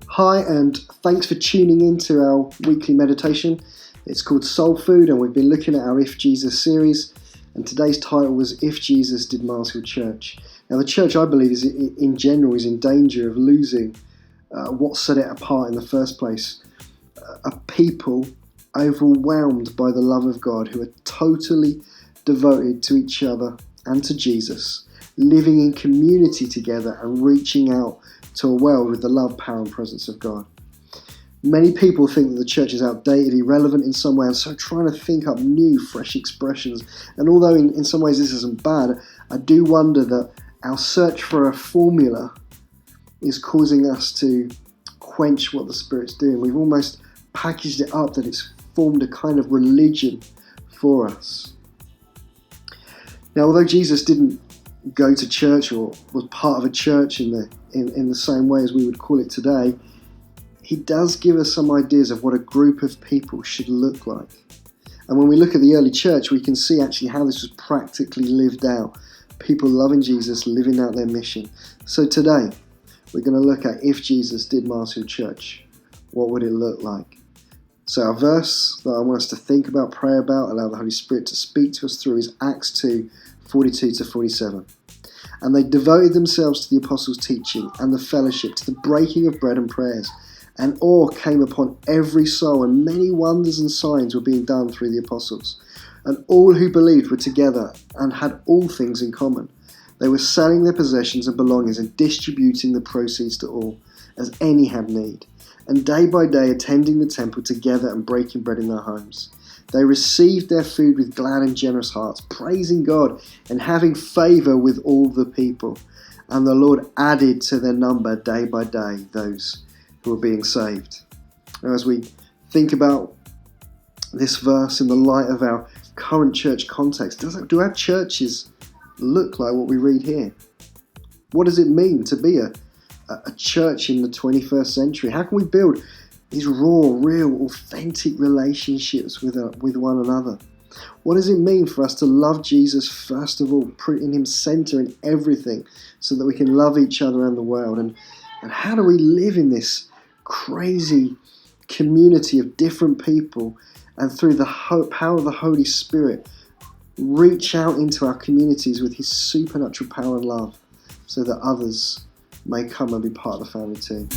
Hi, and thanks for tuning in to our weekly meditation. It's called Soul Food, and we've been looking at our If Jesus series, and today's title was If Jesus Did Marsfield Church. Now, the church, I believe, is in general is in danger of losing what set it apart in the first place. A people overwhelmed by the love of God, who are totally devoted to each other and to Jesus, living in community together and reaching out to a world with the love, power and presence of God. Many people think that the church is outdated, irrelevant in some way, and so trying to think up new, fresh expressions. And although in some ways this isn't bad, I do wonder that our search for a formula is causing us to quench what the Spirit's doing. We've almost packaged it up that it's formed a kind of religion for us. Now, although Jesus didn't go to church or was part of a church in the same way as we would call it today, he does give us some ideas of what a group of people should look like. And when we look at the early church, we can see actually how this was practically lived out. People loving Jesus, living out their mission. So today, we're going to look at if Jesus did Marsfield Church, what would it look like? So our verse that I want us to think about, pray about, allow the Holy Spirit to speak to us through is Acts 2:42-47. And they devoted themselves to the apostles' teaching and the fellowship, to the breaking of bread and prayers. And awe came upon every soul, and many wonders and signs were being done through the apostles. And all who believed were together and had all things in common. They were selling their possessions and belongings and distributing the proceeds to all, as any had need. And day by day attending the temple together and breaking bread in their homes. They received their food with glad and generous hearts, praising God and having favour with all the people. And the Lord added to their number day by day those who were being saved. Now, as we think about this verse in the light of our current church context, do our churches look like what we read here? What does it mean to be a church in the 21st century? How can we build these raw, real, authentic relationships with one another? What does it mean for us to love Jesus first of all, putting him centre in everything so that we can love each other and the world? And how do we live in this crazy community of different people and through the power of the Holy Spirit reach out into our communities with his supernatural power and love so that others may come and be part of the family too?